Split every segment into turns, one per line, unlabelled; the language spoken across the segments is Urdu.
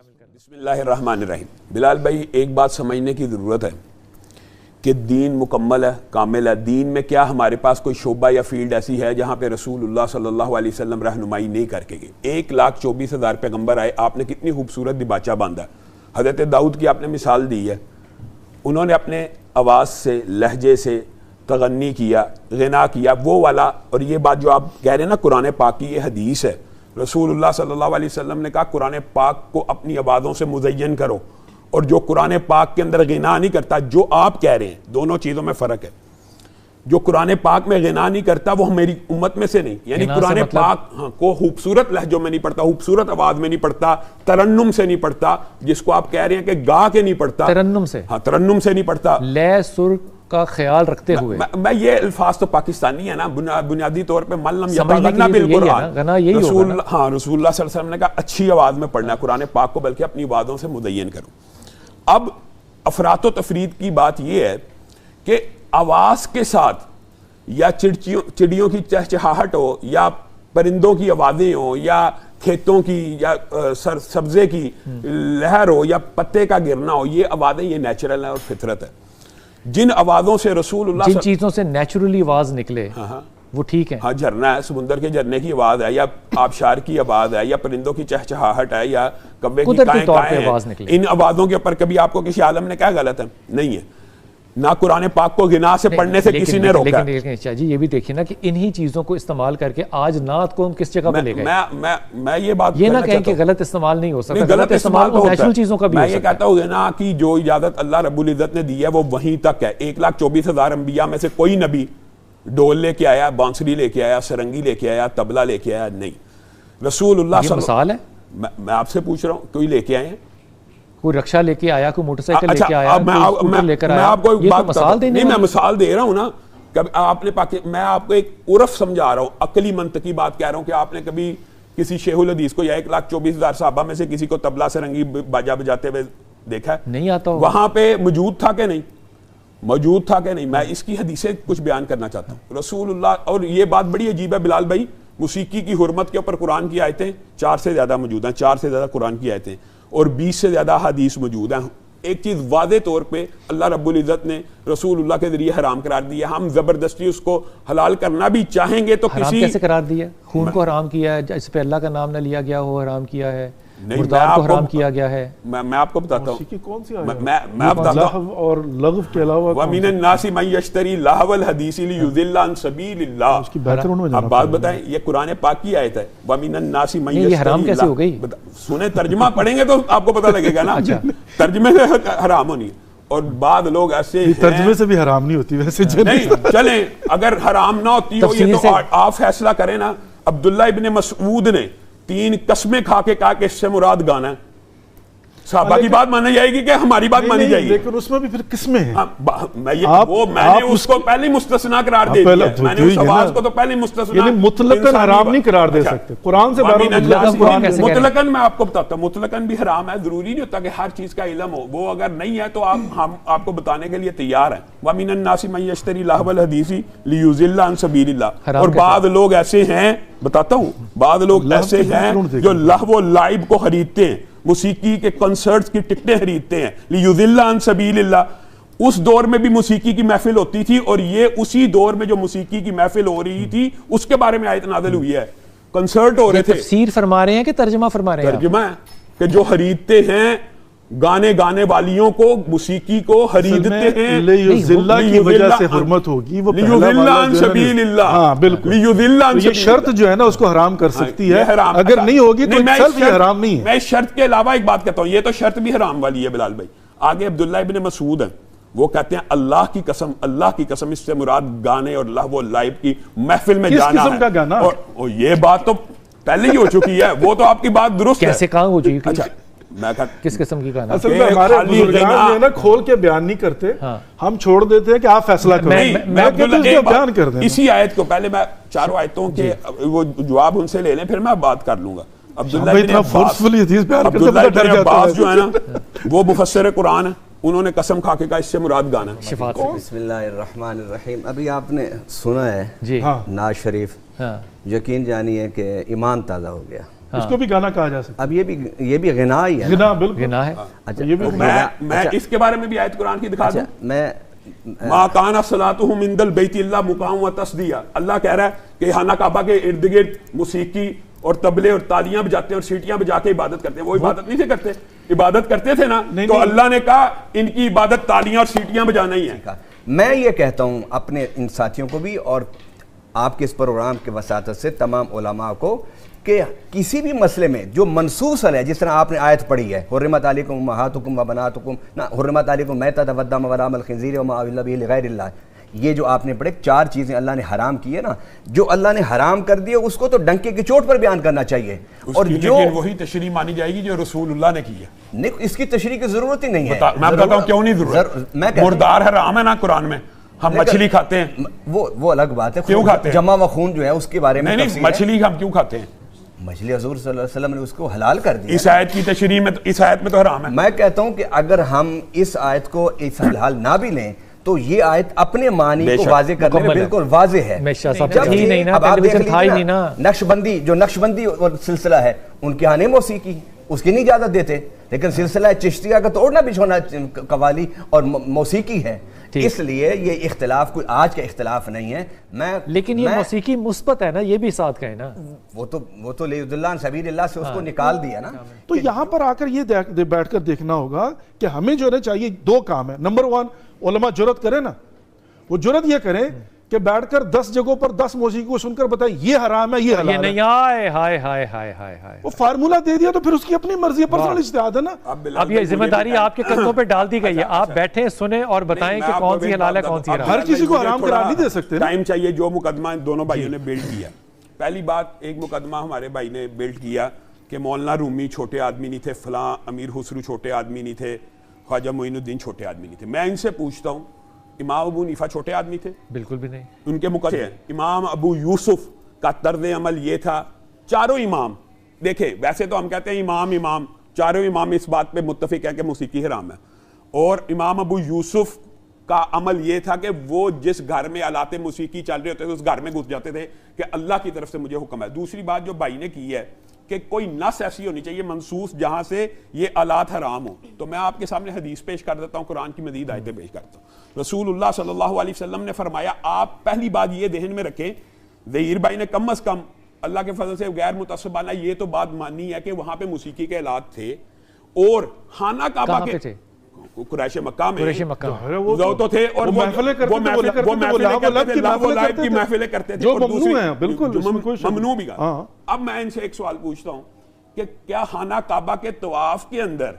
شامل کرنا.
بسم اللہ الرحمن الرحیم. بلال بھائی ایک بات سمجھنے کی ضرورت ہے کہ دین مکمل ہے, کامل ہے. دین میں کیا ہمارے پاس کوئی شعبہ یا فیلڈ ایسی ہے جہاں پہ رسول اللہ صلی اللہ علیہ وسلم رہنمائی نہیں کر کے گئے؟ 1,24,000 پیغمبر آئے, آپ نے کتنی خوبصورت دباچہ باندھا. حضرت داؤد کی آپ نے مثال دی ہے, انہوں نے اپنے آواز سے, لہجے سے تغنی کیا, غنا کیا, وہ والا. اور یہ بات جو آپ کہہ رہے ہیں نا قرآن پاک کی, یہ حدیث ہے. رسول اللہ صلی اللہ علیہ وسلم نے کہا قرآن پاک کو اپنی آوازوں سے مزین کرو, اور جو قرآن پاک کے اندر غنا نہیں کرتا, جو آپ کہہ رہے ہیں, دونوں چیزوں میں فرق ہے. جو قرآن پاک میں غنا نہیں کرتا وہ میری امت میں سے نہیں, یعنی قرآن پاک کو خوبصورت لہجوں میں نہیں پڑھتا, خوبصورت آواز میں نہیں پڑھتا, ترنم سے نہیں پڑھتا, جس کو آپ کہہ رہے ہیں کہ گا کے نہیں پڑھتا,
ترنم سے,
ہاں ترنم سے نہیں پڑھتا,
لے سر کا خیال رکھتے ہوئے.
میں یہ الفاظ تو پاکستانی ہے نا, بنیادی طور پہ من لم یتغنى بالقرآن, رسول اللہ صلی اللہ علیہ وسلم نے کہا اچھی آواز میں پڑھنا ہے قرآن پاک کو, بلکہ اپنی آوازوں سے مزین کرو. اب افراط و تفرید کی بات یہ ہے کہ آواز کے ساتھ یا چڑیوں کی چہچہاہٹ ہو, یا پرندوں کی آوازیں ہوں, یا کھیتوں کی یا سبزے کی لہر ہو, یا پتے کا گرنا ہو, یہ آوازیں یہ نیچرل ہیں اور فطرت ہے. جن آوازوں سے رسول اللہ,
جن چیزوں سے نیچرلی آواز نکلے وہ ٹھیک ہے.
ہاں جھرنا ہے, سمندر کے جھرنے کی آواز ہے, یا آبشار کی آواز ہے, یا پرندوں کی چہچہاہٹ ہے, یا کوے کی کائیں کائیں ہیں, ان آوازوں کے اوپر کبھی آپ کو کسی عالم نے کہا غلط ہے؟ نہیں ہے. نہ قرآن پاک کو غنا سے پڑھنے سے کسی نے روکا.
لیکن شاہ جی یہ بھی دیکھیے نا کہ انہی چیزوں کو استعمال کر کے آج نعت کو ہم کس جگہ پہ لے گئے.
میں یہ بات
یہ نہ کہیں کہ غلط استعمال نہیں ہو سکتا, غلط استعمال تو نیچرل چیزوں کا بھی ہو سکتا ہے.
میں یہ کہتا ہوں غنا کی جو اجازت اللہ رب العزت نے دی ہے وہ وہیں تک ہے. 1,24,000 انبیاء میں سے کوئی نبی ڈول لے کے آیا, بانسری لے کے آیا, سرنگی لے کے آیا, تبلا لے کے آیا؟ نہیں. رسول اللہ
یہ مثال ہے,
میں آپ سے پوچھ رہا ہوں, کوئی لے کے آئے ہیں؟
کوئی رکشا لے کے آیا, کوئی موٹر سائیکل لے کے آیا, کوئی اسکوٹر لے کر آیا؟ یہ تو مثال دینے,
نہیں میں مثال دے رہا ہوں نا. آپ نے میں آپ کو ایک عرف سمجھا رہا ہوں, عقلی منطقی بات کہہ رہا ہوں کہ آپ نے کبھی کسی شیخ الحدیث کو یا 1,24,000 صحابہ میں سے کسی کو تبلا سرنگی باجا بجاتے ہوئے دیکھا ہے؟
نہیں آتا.
وہاں پہ موجود تھا کہ نہیں؟ موجود تھا کہ نہیں؟ میں اس کی حدیثیں کچھ بیان کرنا چاہتا ہوں. رسول اللہ, اور یہ بات بڑی عجیب ہے بلال بھائی, موسیقی کی حرمت کے اوپر قرآن کی آیتیں 4 سے زیادہ موجود ہیں, 4 سے زیادہ قرآن کی آیتیں, اور 20 سے زیادہ حدیث موجود ہیں. ایک چیز واضح طور پہ اللہ رب العزت نے رسول اللہ کے ذریعے حرام قرار دیا, ہم زبردستی اس کو حلال کرنا بھی چاہیں گے تو
حرام کیسے قرار دیا؟ خون کو حرام کیا ہے, اس پہ اللہ کا نام نہ لیا گیا ہو, حرام کیا ہے. مردار کو حرام کیا گیا ہے.
میں آپ کو بتاتا ہوں
موسیقی کون سی
میں آپ بتاتا ہوں.
لہو اور لغو کے علاوہ
وَمِنَ النَّاسِ مَن يَشْتَرِي لَهْوَ الْحَدِيثِ لِيُضِلَّ عَن سَبِيلِ اللَّهِ.
اس کی بیک گراؤنڈ میں
آپ بات بتائیں, یہ قرآن پاک کی آیت ہے. وَمِنَ النَّاسِ مَن
یہ حرام کیسے ہو گئی؟
سنیں, ترجمہ پڑھیں گے تو آپ کو پتہ لگے گا نا. ترجمے سے حرام ہونی. اور بعض لوگ ایسے ہیں,
ترجمے سے بھی حرام نہیں ہوتی ویسے.
نہیں چلیں, اگر حرام نہ ہوتی ہو یہ تو آپ فیصلہ کریں نا. عبداللہ ابن مسعود نے 3 قسمیں کھا کے کہا کہ اس سے مراد گانا ہے. صحابہ کی بات مانی جائے گی کہ ہماری بات مانی جائے گی؟
لیکن اس میں بھی پھر قسمیں ہیں.
میں نے اس کو پہلے مستثنا قرار دے دیا, میں نے اس آواز کو تو پہلے مستثنا,
یعنی مطلقاً حرام نہیں قرار دے سکتے. قرآن سے
مطلقاً میں آپ کو بتاتا ہوں, مطلقاً بھی حرام ہے. ضروری نہیں ہوتا کہ ہر چیز کا علم ہو, وہ اگر نہیں ہے تو ہم آپ کو بتانے کے لیے تیار ہیں. وَمِنَ النَّاسِ مَن يَشْتَرِي لَهْوَ الْحَدِيثِ لِيُضِلَّ عَن سَبِيلِ اللَّهِ. اور بعض لوگ ایسے ہیں, بتاتا ہوں, بعض لوگ ایسے ہیں جو لہو و لعب کو خریدتے ہیں, موسیقی کے کنسرٹس کی ٹکٹیں خریدتے ہیں. لِيُضِلَّ عَن سَبِيلِ اللَّهِ. اس دور میں بھی موسیقی کی محفل ہوتی تھی, اور یہ اسی دور میں جو موسیقی کی محفل ہو رہی تھی اس کے بارے میں آیت نازل ہوئی ہے. کنسرٹ ہو رہے تھے.
تفسیر فرما رہے ہیں کہ ترجمہ فرما رہے ہیں؟
ترجمہ ہے کہ جو خریدتے ہیں گانے والیوں کو, موسیقی کو خریدتے ہیں,
لیُضِلَّ کی وجہ سے حرمت ہوگی. وہ
لیُضِلَّ عن سبیل اللہ.
ہاں بالکل,
لیُضِلَّ عن
یہ شرط جو ہے نا اس کو حرام کر سکتی ہے. اگر نہیں ہوگی تو سیلف یہ حرام نہیں ہے.
میں شرط کے علاوہ ایک بات کہتا ہوں, یہ تو شرط بھی حرام والی ہے بلال بھائی. آگے عبداللہ ابن مسعود ہیں, وہ کہتے ہیں اللہ کی قسم اس سے مراد گانے اور لہو و لعب کی محفل میں جانا ہے.
کس قسم کا گانا؟
اور یہ بات تو پہلے ہی ہو چکی ہے, وہ تو آپ کی بات درست ہے.
کیسے کہاں ہو چکی؟
اچھا میں
کس قسم کی گانا؟
اصل میں ہمارے بزرگان جو ہے نا کھول کے بیان نہیں کرتے, ہم چھوڑ دیتے ہیں کہ آپ فیصلہ کرو. میں کہتا ہوں اس بیان کر دیں.
اسی آیت کو پہلے میں 4 آیتوں کے وہ جواب ان سے لے لیں, پھر میں بات کر لوں گا. عبداللہ ابن عباس جو ہے نا وہ مفسر قرآن ہے, انہوں نے قسم کھا کے کہا اس سے مراد گانا.
بسم اللہ الرحمن الرحیم. ابھی آپ نے سنا ہے نعت شریف, یقین جانیے کہ ایمان تازہ ہو گیا.
اس کو بھی گانا کہا جا سکتا.
اب یہ بھی غنا ہی ہے.
غنا بالکل
غنا ہے.
اچھا
میں اس کے بارے میں بھی آیت قرآن کی دکھا دوں.
میں
ما کان صلاتهم عند البیت الا مقام و تصدیہ. اللہ کہہ رہا ہے کہ خانہ کعبہ کے ارد گرد موسیقی اور طبلے اور تالیاں بجاتے ہیں اور سیٹیاں بجا کے عبادت کرتے ہیں. وہ عبادت نہیں تھے کرتے, عبادت کرتے تھے نا, تو اللہ نے کہا ان کی عبادت تالیاں اور سیٹیاں بجانا ہی ہے.
میں یہ کہتا ہوں اپنے ان ساتھیوں کو بھی اور آپ کے اس پروگرام کے وساطت سے تمام علماء کو, کہ کسی بھی مسئلے میں جو منصوص ہے, جس طرح آپ نے آیت پڑھی ہے حرمت علیکم امہاتکم و بناتکم, نہ حرمت علیکم میتۃ والدم ولحم الخنزیر وما اہل به لغیر اللہ, یہ جو آپ نے پڑھے 4 چیزیں اللہ نے حرام کی ہے نا, جو اللہ نے حرام کر دی ہے اس کو تو ڈنکے کی چوٹ پر بیان کرنا چاہیے. اور جو
وہی تشریح مانی جائے گی جو رسول اللہ نے کی ہے.
نہیں, اس کی تشریح کی ضرورت ہی نہیں ہے.
میں بتاتا ہوں کیوں نہیں ضرورت. مردار حرام ہے نا قرآن میں, ہم مچھلی کھاتے ہیں,
وہ الگ بات ہے.
کیوں کھاتے ہیں؟
جمع و خون جو ہے اس کے بارے میں
نہیں, مچھلی ہم کیوں کھاتے ہیں؟
مچھلی حضور صلی اللہ علیہ وسلم نے اس کو حلال کر دیا.
اس آیت کی تشریح میں, اس آیت میں تو حرام ہے.
میں کہتا ہوں کہ اگر ہم اس آیت کو اس حلال نہ بھی لیں تو یہ آیت اپنے معنی کو واضح کرنے میں بالکل واضح ہے. اب آپ دیکھ لیجیے نا, نقشبندی جو نقشبندی سلسلہ ہے ان کے آنے موسیقی اس کی نہیں اجازت دیتے, لیکن سلسلہ چشتیہ کا تو اوڑھنا بچھونا قوالی اور موسیقی ہے. اس لیے یہ اختلاف کوئی آج کا اختلاف نہیں ہے.
لیکن یہ موسیقی مثبت ہے نا, یہ بھی ساتھ کہیں نا,
وہ تو لیعبد اللہ سبیل اللہ سے اس کو نکال دیا نا.
تو یہاں پر آ کر یہ بیٹھ کر دیکھنا ہوگا کہ ہمیں جو ہے چاہیے 2 کام ہے. نمبر 1, علماء جرت کریں نا, وہ جرت یہ کریں کہ بیٹھ کر 10 جگہوں پر 10 موسیقی کو سن کر بتائیں یہ حرام ہے, یہ حلال ہے.
یہ نہیں, ہائے ہائے ہائے ہائے ہائے,
وہ فارمولا دے دیا تو پھر اس کی اپنی مرضی ہے, پرسنل اجتہاد ہے نا.
اب یہ ذمہ داری آپ کے کندھوں پہ ڈال دی گئی ہے, آپ بیٹھیں سنیں اور بتائیں کہ کون سی حلال ہے کون سی حرام.
ہر کسی کو حرام قرار نہیں دے سکتے.
ٹائم چاہیے. جو مقدمہ دونوں بھائیوں نے بلڈ کیا, پہلی بات, ایک مقدمہ ہمارے بھائی نے بلڈ کیا کہ مولانا رومی چھوٹے آدمی نہیں تھے, فلاں امیر خسرو چھوٹے آدمی نہیں تھے, خواجہ معین الدین چھوٹے آدمی نہیں تھے. میں ان سے پوچھتا ہوں, امام ابو حنیفہ چھوٹے آدمی تھے؟
بالکل بھی نہیں.
ان کے مقدمے امام ابو یوسف کا طرز عمل یہ تھا. چاروں امام دیکھیں, ویسے تو ہم کہتے ہیں امام, چاروں امام اس بات پہ متفق ہیں کہ موسیقی حرام ہے, اور امام ابو یوسف کا عمل یہ تھا کہ وہ جس گھر میں آلات موسیقی چل رہے ہوتے تھے اس گھر میں گھس جاتے تھے کہ اللہ کی طرف سے مجھے حکم ہے. دوسری بات جو بھائی نے کی ہے کہ کوئی نص ایسی ہونی چاہیے منصوص جہاں سے یہ آلات حرام ہو, تو میں آپ کے سامنے حدیث پیش کر دیتا ہوں, قرآن کی مزید آیتیں پیش کرتا ہوں. رسول اللہ صلی اللہ علیہ وسلم نے فرمایا, آپ پہلی بات یہ ذہن میں رکھیں, ظہیر بھائی نے کم از کم اللہ کے فضل سے غیر متعصبانہ یہ تو بات مانی ہے کہ وہاں پہ موسیقی کے آلات تھے, اور خانہ کعبہ کے قریش مکہ میں وہ تو تھے, اور وہ محفلیں کرتے تھے, ممنوع بھی. اب میں ان سے ایک سوال پوچھتا ہوں کہ کیا خانہ کعبہ کے طواف کے اندر,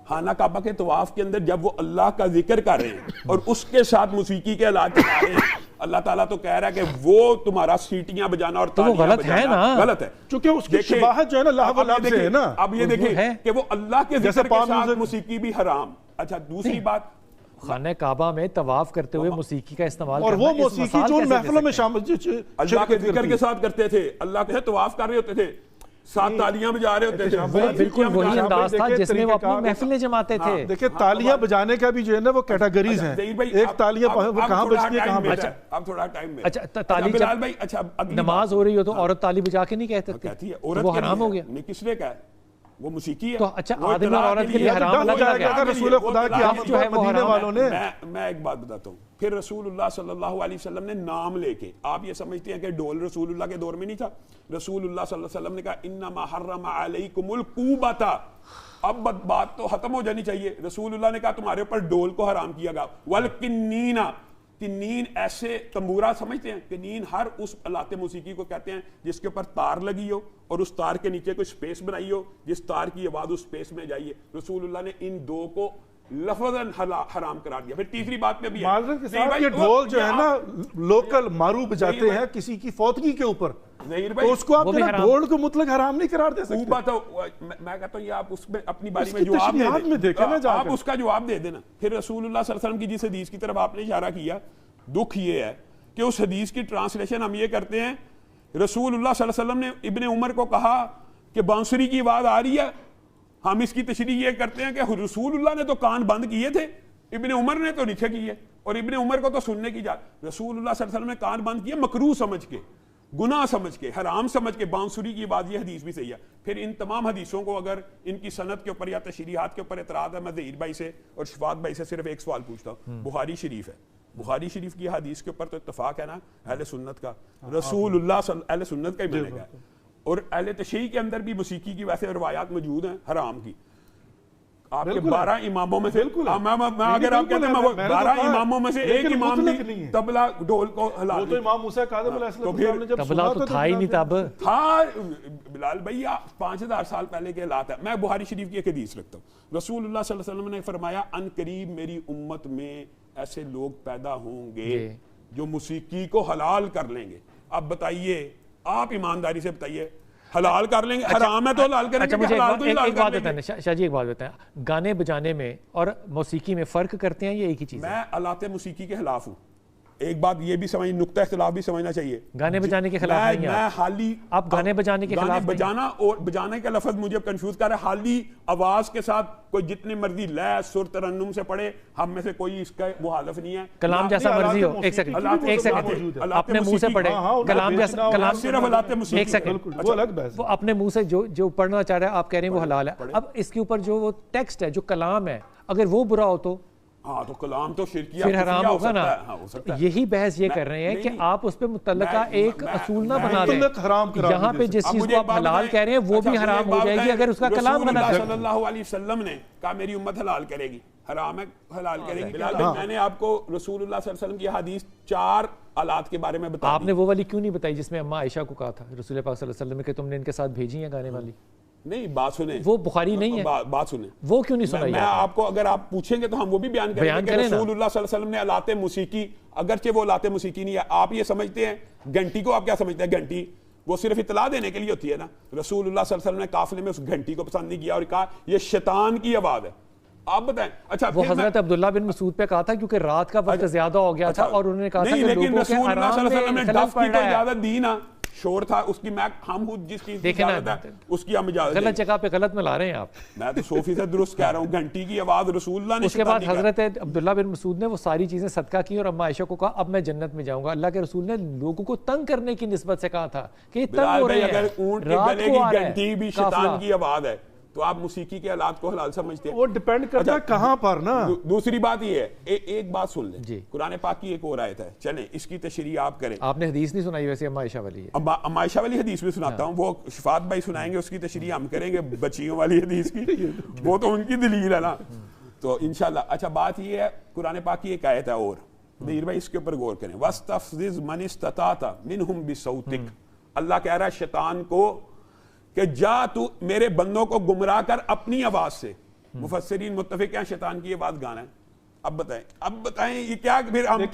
خانہ کعبہ کے طواف کے اندر جب وہ اللہ کا ذکر کر رہے ہیں اور اس کے ساتھ موسیقی کے آلات چلا رہے ہیں, اللہ تعالیٰ تو کہہ رہا ہے کہ وہ تمہارا سیٹیاں بجانا اور تالیاں بجانا غلط ہے,
چونکہ اس کی شباہت جو ہے نا لہو و لعب سے ہے نا.
اب یہ دیکھیں کہ وہ اللہ کے ذکر کے ساتھ موسیقی بھی حرام. اچھا, دوسری بات,
خانہ کعبہ میں طواف کرتے ہوئے موسیقی کا استعمال
اور وہ موسیقی جو محفلوں میں شامل
اللہ کے ذکر کے ساتھ کرتے تھے, اللہ کے طواف کر رہے ہوتے تھے, ساتھ تالیاں بجا رہے ہوتے تھے.
بالکل وہی انداز تھا جس میں وہ اپنی محفلیں جماتے تھے.
دیکھیں تالیاں بجانے کا بھی جو ہے نا وہ کیٹیگریز ہیں, ایک تالیاں کہاں بجتی ہے کہاں بجتی ہے.
اب تھوڑا ٹائم میں,
اچھا تالی نماز ہو رہی ہو تو عورت تالی بجا کے نہیں کہتے تھے, وہ حرام ہو گیا.
کس نے کہا وہ موسیقی ہے؟
تو اچھا آدمی اور عورت کے لیے حرام الگ الگ ہے.
رسول خدا کی آمد جو ہے مدینے والوں نے,
میں ایک بات بتاتا ہوں, پھر رسول اللہ صلی اللہ علیہ وسلم نے نام لے کے, آپ یہ سمجھتے ہیں کہ ڈھول رسول اللہ کے دور میں نہیں تھا؟ رسول اللہ صلی اللہ علیہ وسلم نے کہا انما حرم علیکم القوبۃ. اب بات تو ختم ہو جانی چاہیے. رسول اللہ نے کہا تمہارے اوپر ڈھول کو حرام کیا گیا. والکنین, کنین ایسے تنبورہ سمجھتے ہیں, کنین ہر اس آلات موسیقی کو کہتے ہیں جس کے اوپر تار لگی ہو اور اس تار کے نیچے کوئی سپیس بنائی ہو جس تار کی آواز اس سپیس میں جائیے. رسول اللہ نے ان دو کو لفظاً حرام قرار دیا. پھر تیسری بات میں بھی
معذرت کے ساتھ یہ ڈھول جو ہے نا لوکل مارو بجاتے ہیں کسی کی فوتگی کے اوپر, تو اس کو آپ ڈھول کو مطلق حرام نہیں قرار دے سکتے.
میں کہتا ہوں یہ آپ اس میں اپنی باری میں جواب آپ اس کا جواب دے دینا. پھر رسول اللہ صلی اللہ علیہ وسلم کی جس حدیث کی طرف آپ نے اشارہ کیا, دکھ یہ ہے کہ اس حدیث کی ٹرانسلیشن ہم یہ کرتے ہیں, رسول اللہ صلی اللہ علیہ وسلم نے ابن عمر کو کہا کہ بانسری کی آواز آ رہی ہے, ہم اس کی تشریح یہ کرتے ہیں کہ رسول اللہ نے تو کان بند کیے تھے, ابن عمر نے تو نیچے کیے, اور ابن عمر کو تو سننے کی رسول اللہ صلی اللہ علیہ وسلم نے کان بند کیے مکروہ سمجھ کے, گناہ سمجھ کے، حرام سمجھ کے، بانسری کی بات، یہ حدیث بھی صحیح ہے. پھر ان تمام حدیثوں کو اگر ان کی سند کے اوپر یا تشریحات کے اوپر اعتراض ہے، میں ظہیر بھائی سے اور شفاعت بھائی سے صرف ایک سوال پوچھتا ہوں. بخاری شریف ہے، بخاری شریف کی حدیث کے اوپر تو اتفاق ہے نا اہل سنت کا، رسول اللہ اہل سنت کا ہی مانا گیا ہے. اور اہل تشیع کے اندر بھی موسیقی کی ویسے روایات موجود ہیں حرام کی. آپ کے 12 اماموں میں سے، اگر آپ کہتے ہیں 12 اماموں میں سے ایک امام نے طبلہ ڈھول کو حلال،
وہ تو امام موسیٰ کاظم علیہ السلام نے جب
طبلہ تو تھا ہی نہیں تب
تھا. بلال بھائی 5000 سال پہلے کے حالات ہے. میں بخاری شریف کی ایک حدیث رکھتا ہوں. رسول اللہ صلی اللہ علیہ وسلم نے فرمایا ان قریب میری امت میں ایسے لوگ پیدا ہوں گے جو موسیقی کو حلال کر لیں گے. اب بتائیے، آپ ایمانداری سے بتائیے، حلال کر لیں گے؟ حرام ہے تو حلال کریں گے، حلال تو حلال کر لیں گے.
شاہ جی ایک بات بتائیں، گانے بجانے میں اور موسیقی میں فرق کرتے ہیں یہ ایک ہی چیز ہے؟
میں آلات موسیقی کے خلاف ہوں. ایک بات یہ بھی سمجھ، نقطہ اختلاف بھی سمجھنا چاہیے.
گانے بجانے کے خلاف نہیں ہیں
میں حالی
آپ گانے بجانے کے خلاف
بجانا اور بجانے کا لفظ مجھے کنفیوز کر رہا ہے. حالی آواز کے ساتھ کوئی جتنے مرضی لے سر ترنم سے پڑھے، ہم میں سے کوئی اس کا مخالف نہیں ہے.
کلام جیسا مرضی ہو. ایک سیکنڈ اپنے منہ سے پڑھے کلام جیسا، کلام
صرف حالات موسیقی.
ایک سیکنڈ وہ اپنے منہ سے جو پڑھنا چاہ رہا ہے آپ کہہ رہے ہیں وہ حلال ہے. اب اس کے اوپر جو وہ ٹیکسٹ ہے، جو کلام ہے، اگر وہ برا ہو تو
ہاں تو کلام تو شرکیہ
پھر حرام ہوگا نا. یہی بحث یہ کر رہے ہیں کہ آپ اس پہ متعلقہ ایک اصول نہ بنا دیں. یہاں پہ جس چیز کو آپ حلال کہہ رہے ہیں وہ بھی حرام ہو جائے گی اگر اس کا کلام بنا دیں.
رسول اللہ صلی اللہ علیہ وسلم نے کہا میری امت حلال کرے گی، حرام ہے حلال کرے گی. میں نے آپ کو رسول اللہ صلی اللہ علیہ وسلم کی حدیث 4 آلات کے بارے میں بتا دی.
آپ نے وہ والی کیوں نہیں بتائی جس میں اماں عائشہ کو کہا تھا رسول پاک صلی اللہ علیہ وسلم کہ تم نے ان کے ساتھ بھیجی ہیں گانے والی؟
نہیں، بات سنیں،
وہ بخاری نہیں ہے.
بات سنیں،
وہ کیوں نہیں سنائی؟
میں آپ کو اگر آپ پوچھیں گے تو ہم وہ بھی بیان کریں گے کہ رسول اللہ صلی اللہ علیہ وسلم نے آلات موسیقی، اگرچہ وہ آلات موسیقی نہیں ہے. آپ یہ سمجھتے ہیں گھنٹی کو، آپ کیا سمجھتے ہیں گھنٹی وہ صرف اطلاع دینے کے لیے ہوتی ہے نا؟ رسول اللہ صلی اللہ علیہ وسلم نے قافلے میں اس گھنٹی کو پسند نہیں کیا اور کہا یہ شیطان کی آواز ہے. آپ بتائیں. اچھا
وہ حضرت عبداللہ بن مسعود پہ کہا تھا کیونکہ رات کا وقت زیادہ ہو گیا تھا اور انہوں نے کہا تھا کہ لوگوں کے آرام میں
ڈف کی تو اجازت دی نا، شور تھا اس کی، میں ہم جس کی اجازت ہے اس کی ہم اجازت.
غلط جگہ پہ غلط ملا رہے ہیں آپ.
میں تو 100% درست کہہ رہا ہوں. گھنٹی کی آواز رسول اللہ نے.
اس کے بعد حضرت عبداللہ بن مسعود نے وہ ساری چیزیں صدقہ کی اور اماں عائشہ کو کہا اب میں جنت میں جاؤں گا. اللہ کے رسول نے لوگوں کو تنگ کرنے کی نسبت سے کہا تھا کہ یہ تنگ ہو رہے ہیں.
اگر اونٹ کے گلے کی گھنٹی بھی شیطان کی آواز ہے تو آپ موسیقی کے آلات کو حلال سمجھتے ہیں؟
وہ ڈیپینڈ کرتا ہے کہاں پر نا.
دوسری بات یہ ہے، ایک بات سن لیں، قرآن پاک کی ایک اور آیت ہے، چلیں اس کی تشریح آپ کریں.
آپ نے حدیث نہیں سنائی ویسے اماں عائشہ والی ہے.
اماں عائشہ والی حدیث بھی سناتا ہوں، وہ شفاعت بھائی سنائیں گے، اس کی تشریح ہم کریں گے. بچیوں والی حدیث کی وہ تو ان کی دلیل ہے نا. تو انشاءاللہ. اچھا بات یہ ہے، قرآن پاک کی ایک آیت ہے اور دیر بھائی اس کے اوپر غور کریں. وَاسْتَفْزِزْ مَنِ اسْتَطَعْتَ مِنْهُمْ بِصَوْتِكَ. اللہ کہہ رہا ہے شیطان کو کہ جا تو میرے بندوں کو گمراہ کر اپنی آواز سے. مفسرین متفق ہیں شیطان کی آواز گانا ہے. اب بتائیں یہ کیا؟ پھر ہم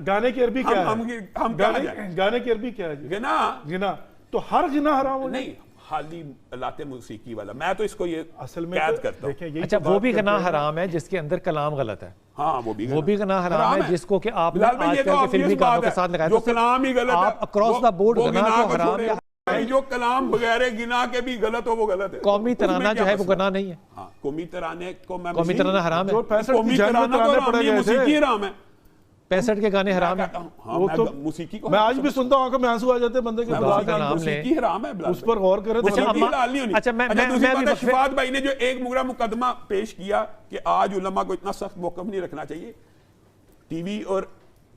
گانے کی عربی کیا ہے؟
ہم
گانے کی عربی کیا ہے؟
گنا.
تو ہر گنا حرام ہو
نہیں، حالی آلات موسیقی والا. میں تو اس کو یہ اصل میں قید کرتا ہوں.
اچھا وہ بھی گناہ حرام ہے جس کے اندر کلام غلط ہے.
ہاں وہ بھی
گناہ حرام ہے جس کو کہ آپ نے آج کل کے فلمی گانوں کے ساتھ لگایا.
جو کلام ہی غلط ہے
آپ اکراس دا بورڈ گناہ کو حرام ہے.
جو کلام بغیر گناہ کے بھی غلط ہو وہ غلط ہے.
قومی ترانہ جو ہے وہ گناہ نہیں ہے.
ہاں قومی ترانے کو میں
قومی ترانہ حرام ہے.
قومی ترانہ تو موسیقی حرام ہے.
65 کے گانے حرام ہیں.
وہ تو موسیقی کو
میں آج بھی سنتا ہوں کہ میں آنسو آ جاتے ہیں بندے کے.
موسیقی حرام ہے،
اس پر غور کریں.
اچھا میں
شفاعت بھائی نے جو ایک مغرا مقدمہ پیش کیا کہ آج علماء کو اتنا سخت موقف نہیں رکھنا چاہیے. ٹی وی اور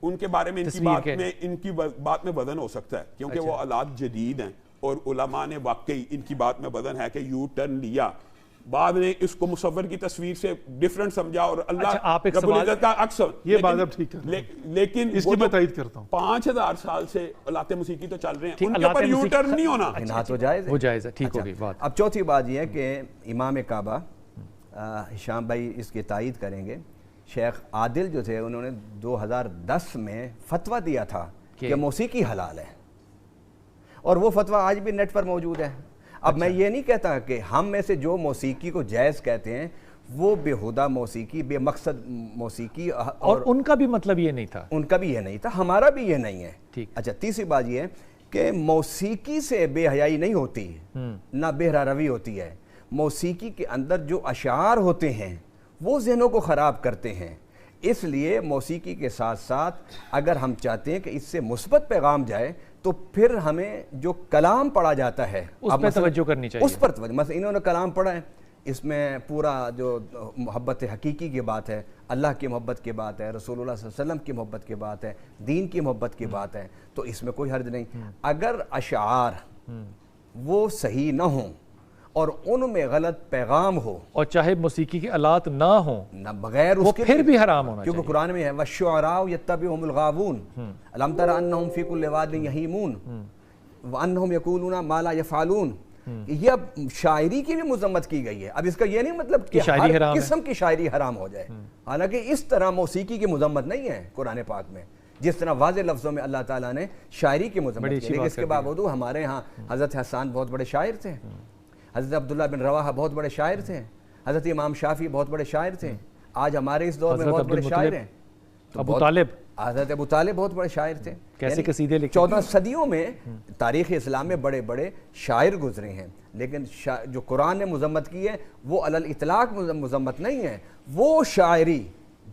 ان کے بارے میں ان کی بات میں وزن ہو سکتا ہے کیونکہ وہ آلات جدید ہیں اور علماء نے واقعی ان کی بات میں وزن ہے کہ یو ٹرن لیا. بعد نے اس کو مصور کی تصویر سے ڈیفرنٹ سمجھا اور اللہ رب العزت کا عکس.
یہ بات اب ٹھیک ہے
لیکن
اس کی میں تائید کرتا ہوں.
5000 سال سے آلات موسیقی تو چل رہے ہیں، ان کے اوپر یو ٹرن نہیں ہونا.
تو
وہ جائز ہے. ٹھیک ہوگی بات.
اب چوتھی بات یہ ہے کہ امام کعبہ، ہشام بھائی اس کی تائید کریں گے، شیخ عادل جو تھے انہوں نے 2010 میں فتویٰ دیا تھا کہ موسیقی حلال ہے اور وہ فتویٰ آج بھی نیٹ پر موجود ہے. اب میں یہ نہیں کہتا کہ ہم میں سے جو موسیقی کو جائز کہتے ہیں وہ بےہودہ موسیقی، بے مقصد موسیقی،
اور ان کا بھی مطلب یہ نہیں تھا.
ان کا بھی یہ نہیں تھا، ہمارا بھی یہ نہیں ہے. اچھا تیسری بات یہ ہے کہ موسیقی سے بے حیائی نہیں ہوتی، نہ بہرہ روی ہوتی ہے. موسیقی کے اندر جو اشعار ہوتے ہیں وہ ذہنوں کو خراب کرتے ہیں. اس لیے موسیقی کے ساتھ ساتھ اگر ہم چاہتے ہیں کہ اس سے مثبت پیغام جائے تو پھر ہمیں جو کلام پڑھا جاتا ہے
اس پہ توجہ کرنی چاہیے،
اس پر توجہ. مثلا انہوں نے کلام پڑھا ہے، اس میں پورا جو محبت حقیقی کی بات ہے، اللہ کی محبت کی بات ہے، رسول اللہ صلی اللہ علیہ وسلم کی محبت کی بات ہے، دین کی محبت کی بات ہے، تو اس میں کوئی حرج نہیں. اگر اشعار وہ صحیح نہ ہوں اور ان میں غلط پیغام ہو، اور
چاہے موسیقی کے آلات نہ ہوں،
نہ بغیر اس کے
پھر بھی حرام ہونا
چاہیے، کیونکہ قرآن میں ہے وَالشُّعَرَاءُ يَتَّبِعُهُمُ الْغَاوُونَ أَلَمْ تَرَ أَنَّهُمْ فِي كُلِّ وَادٍ يَهِيمُونَ وَأَنَّهُمْ يَقُولُونَ مَا لَا يَفْعَلُونَ. یہ اب شاعری کی بھی مذمت کی گئی ہے. اب اس کا یہ نہیں مطلب کہ ہر قسم کی شاعری حرام ہو جائے، حالانکہ اس طرح موسیقی کی مذمت نہیں ہے قرآن پاک میں جس طرح واضح لفظوں میں اللہ تعالیٰ نے شاعری کی مذمت کی. لیکن اس کے باوجود ہمارے ہاں حضرت حسان بہت بڑے شاعر تھے، حضرت عبداللہ بن رواحہ بہت بڑے شاعر تھے، حضرت امام شافعی بہت بڑے شاعر تھے، آج ہمارے اس دور میں بہت بڑے شاعر ہیں.
ابو طالب،
حضرت ابو طالب بہت بڑے شاعر تھے.
کیسے قصیدے لکھے.
14 صدیوں میں تاریخ اسلام میں بڑے بڑے شاعر گزرے ہیں، لیکن جو قرآن نے مذمت کی ہے وہ علی الاطلاق مذمت نہیں ہے. وہ شاعری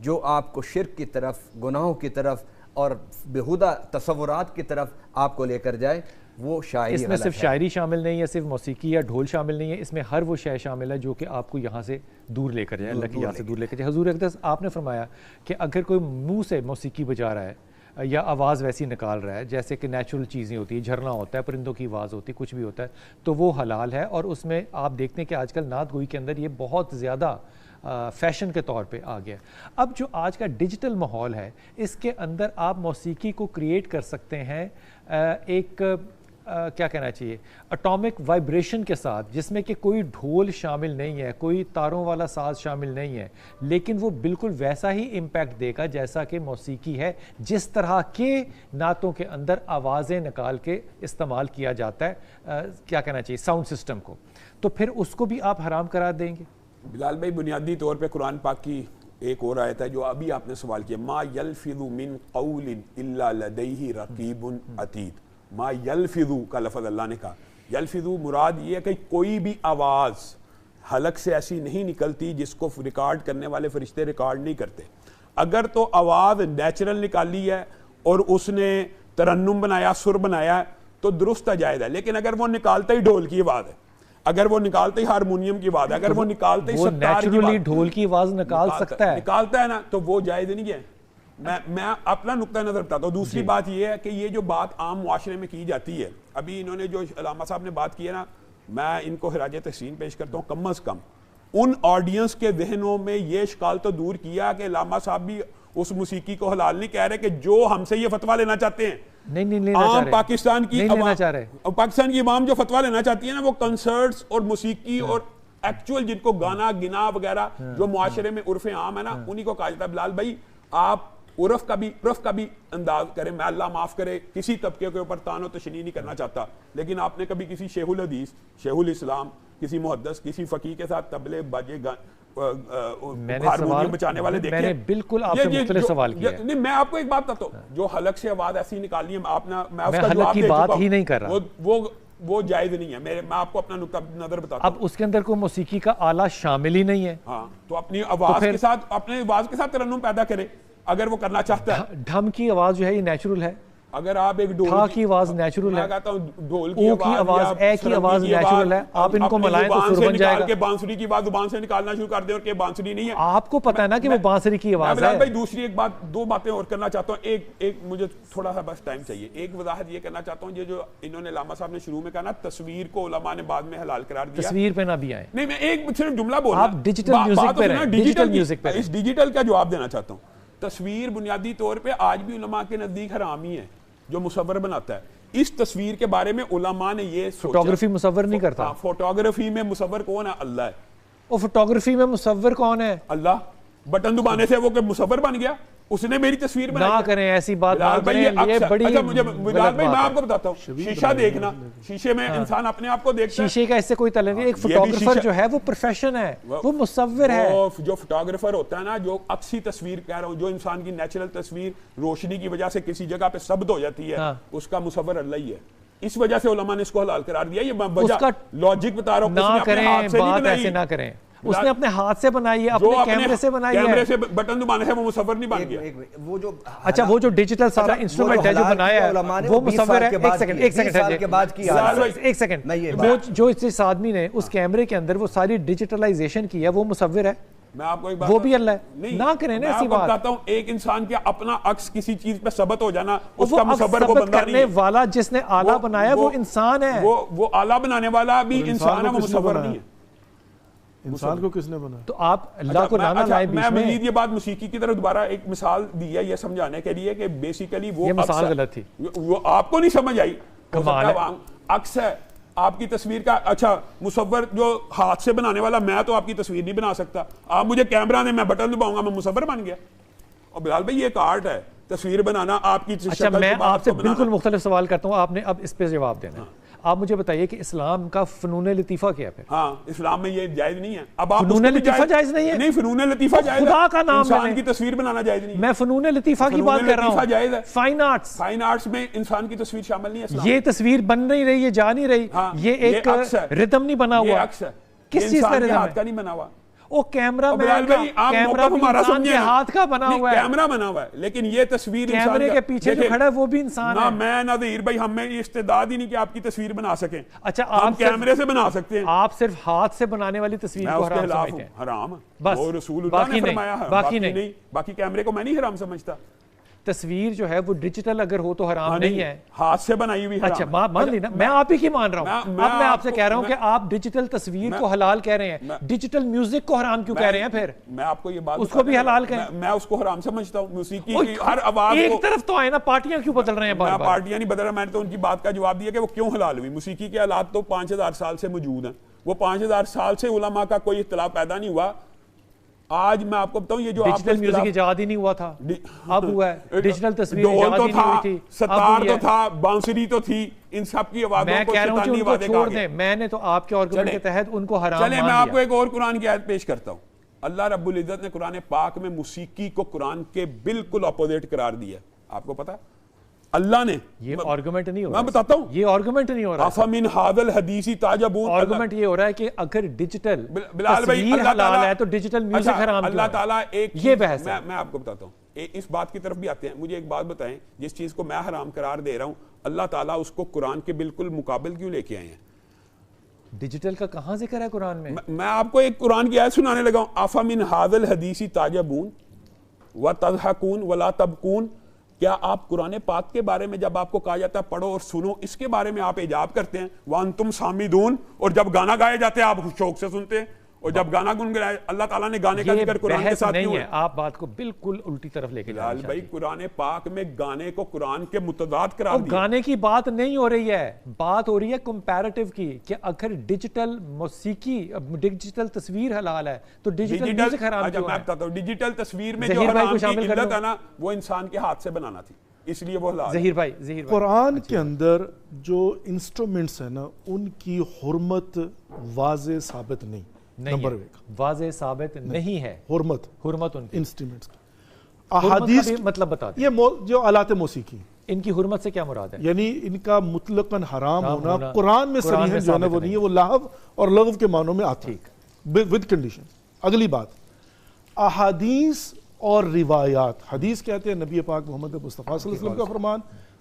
جو آپ کو شرک کی طرف، گناہوں کی طرف اور بیہودہ تصورات کی طرف آپ کو لے کر جائے، وہ شاعری.
اس میں صرف شاعری شامل نہیں ہے، صرف موسیقی یا ڈھول شامل نہیں ہے، اس میں ہر وہ شے شامل ہے جو کہ آپ کو یہاں سے دور لے کر جائے، اللہ کی یہاں سے دور لے کر جائے. حضور اقدس آپ نے فرمایا کہ اگر کوئی منہ سے موسیقی بجا رہا ہے یا آواز ویسی نکال رہا ہے جیسے کہ نیچرل چیزیں ہوتی ہیں، جھرنا ہوتا ہے، پرندوں کی آواز ہوتی ہے، کچھ بھی ہوتا ہے، تو وہ حلال ہے. اور اس میں آپ دیکھتے ہیں کہ آج کل نعت گوئی کے اندر یہ بہت زیادہ فیشن کے طور پہ آ گیا. اب جو آج کا ڈیجیٹل ماحول ہے اس کے اندر آپ موسیقی کو کریٹ کر سکتے ہیں ایک کیا کہنا چاہیے اٹامک وائبریشن کے ساتھ، جس میں کہ کوئی ڈھول شامل نہیں ہے، کوئی تاروں والا ساز شامل نہیں ہے، لیکن وہ بالکل ویسا ہی امپیکٹ دے گا جیسا کہ موسیقی ہے، جس طرح کے نعتوں کے اندر آوازیں نکال کے استعمال کیا جاتا ہے کیا کہنا چاہیے ساؤنڈ سسٹم کو. تو پھر اس کو بھی آپ حرام قرار دیں گے؟
بلال بھائی بنیادی طور پہ قرآن پاک کی ایک اور آیت ہے جو ابھی آپ نے سوال کیا، ما یلفظ من قول الا لدیہ رقیب عتید. ما یلفظو کا لفظ اللہ نے کہا، یلفظو مراد یہ ہے کہ کوئی بھی آواز حلق سے ایسی نہیں نکلتی جس کو ریکارڈ کرنے والے فرشتے ریکارڈ نہیں کرتے. اگر تو آواز نیچرل نکالی ہے اور اس نے ترنم بنایا، سر بنایا تو درست جائز ہے. لیکن اگر وہ نکالتا ہی ڈھول کی آواز ہے، اگر وہ نکالتے ہی ہارمونیم کی آواز ہے، اگر وہ نکالتے ہی ستار کی آواز،
ڈھول کی آواز
نکالتا ہے نا، تو وہ جائز نہیں ہے. میں اپنا نقطہ نظر بتاتا ہوں. دوسری بات یہ ہے کہ یہ جو بات عام معاشرے میں کی جاتی ہے، ابھی انہوں نے جو علامہ صاحب نے بات کی ہے نا، میں ان کو خراج تحسین پیش کرتا ہوں. کم از کم ان آڈینس کے ذہنوں میں یہ اشکال تو دور کیا کہ علامہ صاحب بھی اس موسیقی کو حلال نہیں کہہ رہے کہ جو ہم سے یہ فتویٰ لینا چاہتے ہیں. عام پاکستان کی عوام جو فتویٰ لینا چاہتی ہے نا، وہ کنسرٹس اور موسیقی اور ایکچوئل جن کو گانا گنا وغیرہ جو معاشرے میں عرف عام ہے نا، انہی کو کہا جاتا ہے. بلال بھائی آپ عرف کا بھی انداز کریں. میں اللہ معاف کرے کسی طبقے کے اوپر تان و تشنیع نہیں کرنا چاہتا، لیکن آپ نے کبھی کسی شیخ الحدیث، شیخ الاسلام، کسی محدث، کسی فقیہ کے ساتھ تبلے باجے ہارمونیم بچانے والے دیکھیں؟
میں نے بالکل آپ سے مختلف سوال کیا ہے.
نہیں، میں آپ کو ایک بات بتاتا ہوں، جو حلق سے آواز ایسی نکالنی ہے، میں اس کا
حلق کی بات ہی نہیں کر رہا،
وہ جائز نہیں ہے. میں آپ کو اپنا نقطہ نظر بتاتا ہوں.
اب اس کے اندر کوئی موسیقی کا آلہ شامل ہی نہیں ہے.
ہاں، تو اپنی آواز کے ساتھ ترنم پیدا کرے اگر وہ کرنا چاہتا ہے.
ڈھم کی آواز جو ہے یہ نیچرل ہے.
اگر آپ ایک ڈھول
کی آواز نیچرل ہے،
میں کہتا ہوں ڈھول کی آواز،
اے کی آواز نیچرل ہے. آپ ان کو ملائیں تو سر بن جائے گا.
کہ بانسری کی آواز زبان سے نکالنا شروع کر دیں اور کہ بانسری نہیں ہے.
آپ کو پتہ ہے نا کہ وہ بانسری کی آواز ہے.
بھائی دوسری ایک بات، دو باتیں اور کرنا چاہتا ہوں. ایک مجھے تھوڑا سا بس ٹائم چاہیے. ایک وضاحت یہ کرنا چاہتا ہوں، یہ جو انہوں نے علامہ صاحب نے شروع میں کہا نا تصویر کو علماء نے بعد میں حلال قرار دیا.
تصویر پہ نہ بھی آئیں.
نہیں، میں ایک صرف جملہ بول رہا ہوں.
آپ ڈیجیٹل میوزک پہ رہیں، ڈیجیٹل میوزک پہ.
اس ڈیجیٹل کا جواب دینا چاہتا ہوں. تصویر بنیادی طور پہ آج بھی علماء کے نزدیک حرام ہی ہے. جو مصور بناتا ہے اس تصویر کے بارے میں علماء نے یہ سوچا.
فوٹوگرافی مصور نہیں کرتا.
فوٹوگرافی میں مصور کون ہے؟ اللہ ہے.
اور فوٹوگرافی میں مصور کون ہے؟
اللہ. بٹن دبانے سے وہ کہ مصور بن گیا، اس نے میری تصویر بنائی.
نہ کریں ایسی بات، نہ کریں. یہ بڑی
بلال بھائی میں آپ کو بتاتا ہوں، شیشہ دیکھنا، شیشے میں انسان اپنے آپ کو دیکھتا ہے.
شیشے کا اس سے کوئی تعلق نہیں. ایک فوٹوگرافر جو ہے وہ پروفیشن ہے، وہ مصور ہے.
جو فوٹوگرافر ہوتا ہے نا، جو عکسی تصویر کہہ رہا ہوں، جو انسان کی نیچرل تصویر روشنی کی وجہ سے کسی جگہ پہ ثبت ہو جاتی ہے، اس کا مصور اللہ ہی ہے. اس وجہ سے علماء نے اس کو حلال قرار دیا. یہ وجہ لاجک بتا رہا ہوں.
نہ کریں بات ایسے، نہ کریں. اس نے اپنے ہاتھ سے بنائی ہے, اپنے کیمرے سے بنائی ہے,
کیمرے سے بٹن دبانے سے وہ مصور نہیں بن گیا.
وہ جو
اچھا وہ جو ڈیجیٹل سارا انسٹرومنٹ ہے جو بنایا ہے وہ مصور ہے. ایک سیکنڈ, وہ جو اس آدمی نے اس کیمرے کے اندر وہ ساری ڈیجیٹلائزیشن کی ہے وہ مصور ہے,
میں آپ کو ایک بات
وہ بھی اللہ ہے. نہ کریں نا ایسی بات.
بتاتا ہوں, ایک انسان کا اپنا عکس کسی چیز پہ ثبت ہو جانا, اس
وہ
کا مصور وہ بندہ نہیں
کرنے والا جس نے آلہ بنایا وہ انسان ہے.
وہ آلہ بنانے والا بھی انسان ہے, وہ مصور نہیں ہے.
انسان کو کس نے بنایا؟
تو آپ اللہ کو نہ لائیں بیچ میں.
میں مزید یہ بات موسیقی کی طرف دوبارہ ایک مثال دی ہے یہ سمجھانے کے لیے کہ بیسیکلی وہ
یہ مثال غلط تھی,
وہ آپ کو نہیں سمجھ آئی.
کمال ہے.
عکس ہے آپ کی تصویر کا, اچھا مصور جو ہاتھ سے بنانے والا, میں تو آپ کی تصویر نہیں بنا سکتا, آپ مجھے کیمرہ نے میں بٹن دباؤں گا میں مصور بن گیا. اور بلال بھائی یہ ایک آرٹ ہے تصویر بنانا, آپ کی
اچھا میں آپ سے بالکل مختلف سوال کرتا ہوں, آپ نے اب اس پہ جواب دینا ہے. آپ مجھے بتائیے کہ اسلام کا فنون لطیفہ کیا ہے؟
ہاں اسلام میں یہ جائز نہیں ہے. اب آپ
فنون لطیفہ جائز نہیں ہے؟
نہیں, فنون لطیفہ جائز ہے.
خدا کا نام
انسان کی تصویر بنانا جائز نہیں ہے.
میں فنون لطیفہ کی بات کر رہا ہوں.
جائز ہے.
فائن آرٹس,
فائن آرٹس میں انسان کی تصویر شامل نہیں ہے.
یہ تصویر بن نہیں رہی, یہ جا نہیں رہی, یہ ایک ردم نہیں بنا ہوا. کس چیز کا ردم
کا نہیں بنا ہوا؟
وہ کیمرہ مین کا, کیمرہ بھی انسان کے ہاتھ کا بنا ہوا ہے.
کیمرہ بنا ہوا ہے لیکن یہ تصویر
کیمرے کے پیچھے جو کھڑا ہے وہ بھی انسان ہے.
نہ میں نہ ظہیر بھائی ہمیں یہ استعداد ہی نہیں کہ آپ کی تصویر بنا سکیں.
اچھا
ہم کیمرے سے بنا سکتے ہیں.
آپ صرف ہاتھ سے بنانے والی تصویر کو حرام سمجھتے ہیں؟
حرام
بس,
وہ رسول اللہ نے فرمایا ہے,
باقی نہیں.
باقی کیمرے کو میں نہیں حرام سمجھتا.
تصویر جو ہے وہ ڈیجیٹل اگر ہو تو حرام نہیں ہے,
ہاتھ سے بنائی ہوئی حرام.
اچھا مان لی نا, میں آپ ہی کی مان رہا ہوں. اب میں آپ سے کہہ رہا ہوں کہ آپ ڈیجیٹل تصویر کو حلال کہہ رہے ہیں, ڈیجیٹل میوزک کو حرام کیوں کہہ رہے ہیں پھر؟
میں آپ کو یہ بات
اس کو بھی حلال کہیں.
میں اس کو حرام سمجھتا ہوں. موسیقی کی ہر آواز
ایک طرف تو آئے نا, پارٹیاں کیوں بدل رہے ہیں بار بار؟
پارٹیاں نہیں بدل رہا, میں نے تو ان کی بات کا جواب دیا کہ وہ کیوں حلال ہوئی. موسیقی کے آلات تو 5000 سال سے موجود ہیں, وہ 5000 سال سے علماء کا کوئی اختلاف پیدا نہیں ہوا. آج میں آپ کو بتاؤں یہ جو
ڈیجیٹل میوزک ایجاد ہی نہیں ہوا تھا, اب ہوا ہے. ڈیجیٹل تصویر ایجاد ہی نہیں ہوئی تھی,
ستار تو تھا, بانسری تو تھی, ان سب کی آوازوں کو شیطانی وعدے
چھوڑ دیں. میں نے تو آپ کے آرگومنٹ کے تحت ان کو حرام مان
لیا. چلیں میں آپ کو ایک اور قرآن کی آیت پیش کرتا ہوں. اللہ رب العزت نے قرآن پاک میں موسیقی کو قرآن کے بالکل اپوزٹ قرار دیا. آپ کو پتا اللہ نے,
یہ آرگومنٹ نہیں ہو رہا,
میں بتاتا ہوں,
یہ آرگومنٹ نہیں ہو رہا.
افمن ھذا الحدیث تعجبون,
آرگومنٹ یہ ہو رہا ہے کہ اگر ڈیجیٹل تصویر حلال ہے تو ڈیجیٹل میوزک حرام کیوں ہے؟
اللہ تعالیٰ ایک
یہ بحث ہے.
میں آپ کو بتاتا ہوں, اس بات کی طرف بھی آتے ہیں. مجھے ایک بات بتائیں, جس چیز کو میں حرام قرار دے رہا ہوں اللہ تعالیٰ اس کو قرآن کے بالکل مقابل کیوں لے کے آئے ہیں؟
ڈیجیٹل کا کہاں ذکر ہے قرآن میں؟
میں آپ کو ایک قرآن کی آیت سنانے لگا ہوں. افمن ھذا الحدیث تعجبون وتضحکون ولا تبکون. کیا آپ قرآن پاک کے بارے میں جب آپ کو کہا جاتا ہے پڑھو اور سنو, اس کے بارے میں آپ اعجاب کرتے ہیں؟ وانتم سامدون, اور جب گانا گائے جاتے ہیں آپ شوق سے سنتے ہیں, اور جب گانا گنگنائے اللہ تعالیٰ نے گانے کا ذکر قرآن کے ساتھ کیوں ہے؟
آپ بات کو بالکل الٹی طرف لے کے جا رہے ہیں
بھائی. قرآن پاک میں گانے کو قرآن کے متضاد قرار دیا.
گانے کی بات نہیں ہو رہی ہے, بات ہو رہی ہے کمپیریٹیو کی, کہ اگر ڈیجیٹل موسیقی, ڈیجیٹل تصویر حلال ہے تو ڈیجیٹل میوزک حرام کیوں ہے؟
ڈیجیٹل تصویر میں جو حرام کی علت ہے نا وہ انسان کے ہاتھ سے بنانا تھی, اس لیے وہ حلال.
ظہیر بھائی
قرآن کے اندر جو انسٹرومنٹس ہیں نا ان کی حرمت واضح ثابت نہیں. نمبر ایک
واضح ثابت نہیں ہے حرمت ان کی
انسٹرومنٹس کی. احادیث
مطلب بتا دیں,
یہ جو آلات موسیقی
ان کی حرمت سے کیا مراد ہے؟
یعنی ان کا مطلقاً حرام ہونا قرآن میں صریحاً جو ہے نا وہ نہیں ہے, وہ لہو اور لغو کے معنوں میں آتا ہے ود کنڈیشن. اگلی بات, احادیث اور روایات. حدیث کہتے ہیں نبی پاک محمد مصطفیٰ صلی اللہ علیہ وسلم کا فرمان,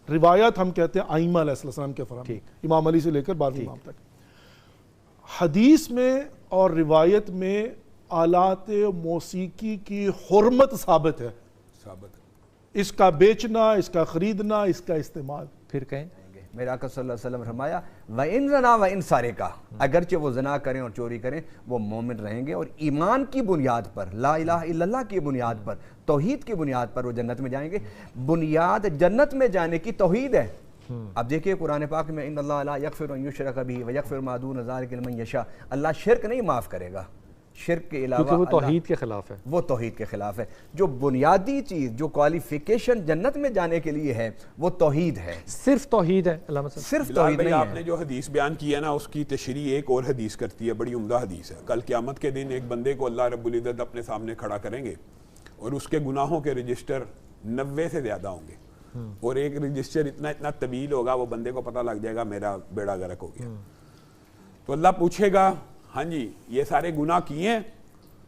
روایات ہم کہتے ہیں ائمہ علیہ السلام کے فرمان, امام علی سے لے کر 12ویں امام تک. حدیث میں اور روایت میں آلات موسیقی کی حرمت ثابت ہے. اس کا بیچنا, اس کا خریدنا, اس کا استعمال.
پھر کہیں
میرے آقا صلی اللہ علیہ وسلم فرمایا وَإِن زَنَا وَإِن سَرِقَ, اگرچہ وہ زنا کریں اور چوری کریں وہ مومن رہیں گے, اور ایمان کی بنیاد پر, لا الہ الا اللہ کی بنیاد پر, توحید کی بنیاد پر وہ جنت میں جائیں گے. بنیاد جنت میں جانے کی توحید ہے. اب دیکھیے قرآن پاک میں ان اللہ لا یغفر ان یشرک بہ ویغفر ما دون ذلک لمن یشاء, اللہ شرک نہیں معاف کرے گا, شرک کے علاوہ,
کیونکہ وہ توحید کے خلاف ہے.
وہ توحید کے خلاف ہے. جو بنیادی چیز, جو کوالیفیکیشن جنت میں جانے کے لیے ہے وہ توحید ہے,
صرف توحید ہے.
صرف توحید نہیں ہے.
آپ نے جو حدیث بیان کی ہے نا اس کی تشریح ایک اور حدیث کرتی ہے, بڑی عمدہ حدیث ہے. کل قیامت کے دن ایک بندے کو اللہ رب العزت اپنے سامنے کھڑا کریں گے اور اس کے گناہوں کے رجسٹر 90 سے زیادہ ہوں گے, اور ایک رجسٹر اتنا طویل ہوگا وہ بندے کو پتہ لگ جائے گا میرا بیڑا غرق ہو گیا. تو اللہ پوچھے گا ہاں جی یہ سارے گناہ کیے ہیں,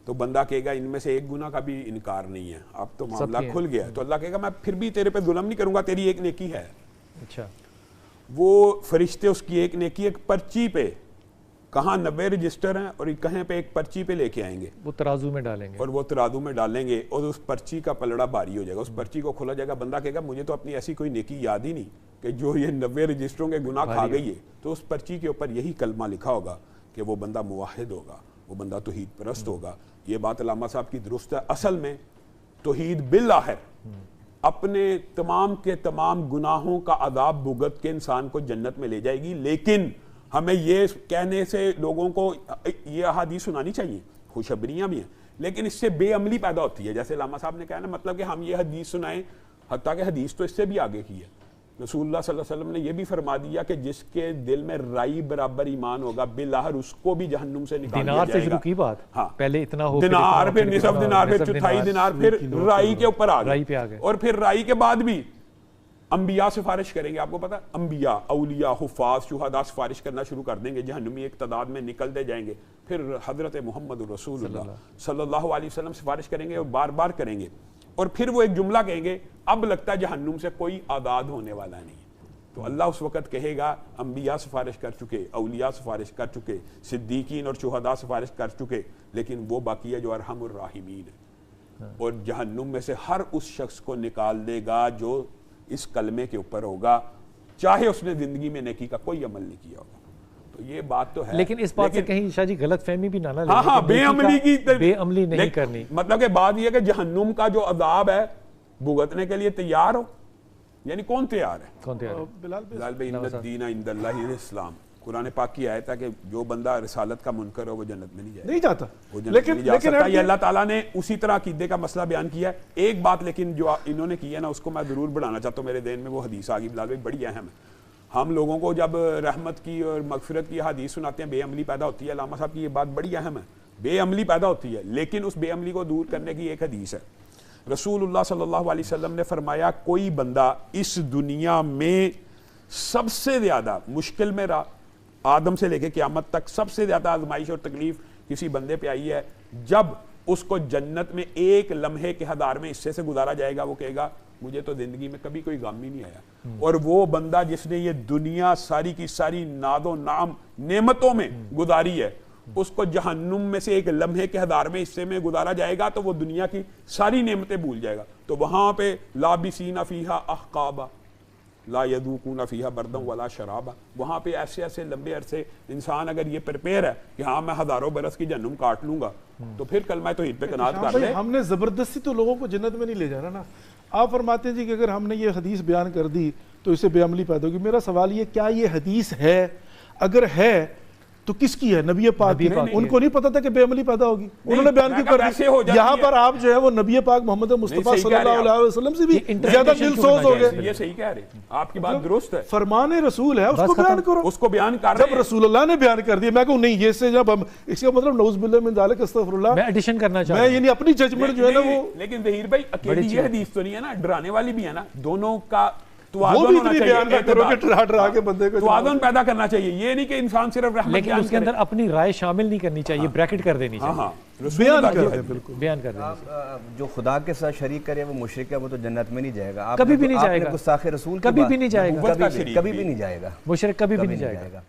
تو بندہ کہے گا ان میں سے ایک گناہ کا بھی انکار نہیں ہے, اب تو معاملہ کھل گیا. تو اللہ کہے گا میں پھر بھی تیرے پہ ظلم نہیں کروں گا, تیری ایک نیکی ہے.
اچھا,
وہ فرشتے اس کی ایک نیکی ایک پرچی پہ, کہاں 90 رجسٹر ہیں اور کہیں پہ ایک پرچی پہ لے کے آئیں گے,
وہ ترازو میں ڈالیں گے,
اور وہ ترازو میں ڈالیں گے, اور اس پرچی کا پلڑا بھاری ہو جائے گا. اس پرچی کو کھولا جائے گا, بندہ کہے گا مجھے تو اپنی ایسی کوئی نیکی یاد ہی نہیں کہ جو یہ 90 رجسٹروں کے گناہ کھا گئی ہے. تو اس پرچی کے اوپر یہی کلمہ لکھا ہوگا کہ وہ بندہ موحد ہوگا, وہ بندہ توحید پرست ہوگا. یہ بات علامہ صاحب کی درست ہے. اصل میں توحید بالآخر اپنے تمام کے تمام گناہوں کا عذاب بھگت کے انسان کو جنت میں لے جائے گی. لیکن ہمیں یہ کہنے سے لوگوں کو یہ احادیث سنانی چاہیے, خوشخبریاں بھی ہیں, لیکن اس سے بے عملی پیدا ہوتی ہے. جیسے علامہ صاحب نے کہا نا, مطلب کہ ہم یہ حدیث سنائیں, حتیٰ کہ حدیث تو اس سے بھی آگے کی ہے. رسول اللہ صلی اللہ علیہ وسلم نے یہ بھی فرما دیا کہ جس کے دل میں رائی برابر ایمان ہوگا بالآخر اس کو بھی جہنم سے نکال دیا جائے گا.
دینار سے شروع کی بات,
ہاں
پہلے اتنا ہو,
دینار, پھر نصف دینار, پھر چوتھائی دینار, پھر رائی کے اوپر آ گئے, اور پھر رائی کے بعد بھی انبیاء سفارش کریں گے. آپ کو پتا انبیاء, اولیاء, حفاظ, شہداء سفارش کرنا شروع کر دیں گے, جہنمی ایک تعداد میں نکلتے جائیں گے. پھر حضرت محمد رسول اللہ صلی اللہ علیہ وسلم سفارش کریں گے, اور بار بار کریں گے, اور پھر وہ ایک جملہ کہیں گے اب لگتا ہے جہنم سے کوئی آزاد ہونے والا نہیں. تو اللہ اس وقت کہے گا انبیاء سفارش کر چکے, اولیاء سفارش کر چکے, صدیقین اور شہداء سفارش کر چکے, لیکن وہ باقی ہے جو ارحم الراحمین ہے, اور جہنم میں سے ہر اس شخص کو نکال دے گا جو اس کلمے کے اوپر ہوگا, چاہے اس نے زندگی میں نیکی کا کوئی عمل نہیں کیا ہوگا. تو یہ بات تو ہے,
لیکن اس بات سے کہیں شاہ جی غلط فہمی بھی نہ لیں.
ہاں بے عملی کی
بے عملی نہیں کرنی,
مطلب کہ بات یہ کہ جہنم کا جو عذاب ہے بھگتنے کے لیے تیار ہو, یعنی کون تیار ہے؟
کون تیار ہے؟
بلال بھائی, ان الدین عند اللہ الاسلام, قرآن پاک کی آیت ہے کہ جو بندہ رسالت کا منکر ہو وہ جنت میں نہیں جاتا, وہ جنت میں نہیں جا سکتا. یہ اللہ تعالیٰ نے اسی طرح عقیدے کا مسئلہ بیان کیا ہے. ایک بات لیکن جو انہوں نے کی ہے نا, اس کو میں ضرور بڑھانا چاہتا ہوں. میرے ذہن میں وہ حدیث آ گئی بلال بھائی, بڑی اہم ہے. ہم لوگوں کو جب رحمت کی اور مغفرت کی حدیث سناتے ہیں, بے عملی پیدا ہوتی ہے. علامہ صاحب کی یہ بات بڑی اہم ہے, بے عملی پیدا ہوتی ہے, لیکن اس بے عملی کو دور کرنے کی ایک حدیث ہے. رسول اللہ صلی اللہ علیہ وسلم نے فرمایا کوئی بندہ اس دنیا میں سب سے زیادہ مشکل میں رہا, آدم سے لے کے قیامت تک سب سے زیادہ آزمائش اور تکلیف کسی بندے پہ آئی ہے, جب اس کو جنت میں ایک لمحے کے ہزار میں حصے سے گزارا جائے گا, وہ کہے گا مجھے تو زندگی میں کبھی کوئی غم ہی نہیں آیا. اور وہ بندہ جس نے یہ دنیا ساری کی ساری ناد و نام نعمتوں میں گزاری ہے, اس کو جہنم میں سے ایک لمحے کے ہزار میں حصے میں گزارا جائے گا تو وہ دنیا کی ساری نعمتیں بھول جائے گا. تو وہاں پہ لابسین فیہا احقابا لا یذوقون فیہا بردا ولا شرابا, وہاں پہ ایسے ایسے لمبے عرصے انسان اگر یہ پریپیئر ہے کہ ہاں میں ہزاروں برس کی جہنم کاٹ لوں گا, تو پھر کلمہ توحید پہ قناعت کر لے.
ہم نے زبردستی تو لوگوں کو جنت میں نہیں لے جانا نا. آپ فرماتے ہیں جی کہ اگر ہم نے یہ حدیث بیان کر دی تو اس سے بے عملی پیدا ہوگی. میرا سوال یہ, کیا یہ حدیث ہے؟ اگر ہے تو کس کی ہے؟ نبی پاک کی. ان کو نہیں پتا تھا کہ بے عملی پیدا ہوگی, انہوں نے بیان کیوں کر دی؟ یہاں پر آپ جو ہے وہ نبی پاک محمد مصطفیٰ صلی اللہ علیہ وسلم سے بھی زیادہ دل سوز ہو گئے.
یہ صحیح کہہ رہے ہیں, آپ کی بات درست ہے.
فرمان رسول ہے, اس کو بیان کرو.
اس کو بیان کر
جب رسول اللہ نے بیان کر دیا, میں کہوں نہیں یہ سے جب ہم اس کا مطلب نعوذ باللہ من ذالک استغفر اللہ,
میں ایڈیشن کرنا چاہتا ہوں,
میں یعنی اپنی ججمنٹ جو ہے نا وہ.
لیکن ظہیر بھائی اکیلی یہ حدیث تو نہیں ہے نا, ڈرانے والی بھی ہے نا, دونوں کا
وہ بھی اتنی بیان نہ کرو کہ ڈرا کے بندے کو
توازن پیدا کرنا چاہیے. یہ نہیں کہ انسان صرف رحمت,
لیکن اس کے اندر اپنی رائے شامل نہیں کرنی چاہیے, بریکٹ کر دینی چاہیے,
بیان کر دیں. بالکل
بیان کر دیں.
جو خدا کے ساتھ شریک کرے وہ مشرک ہے, وہ تو جنت میں نہیں جائے گا.
کبھی بھی نہیں جائے گا,
گستاخ رسول
کبھی بھی نہیں جائے گا,
کبھی بھی نہیں جائے گا,
مشرک کبھی بھی نہیں جائے گا.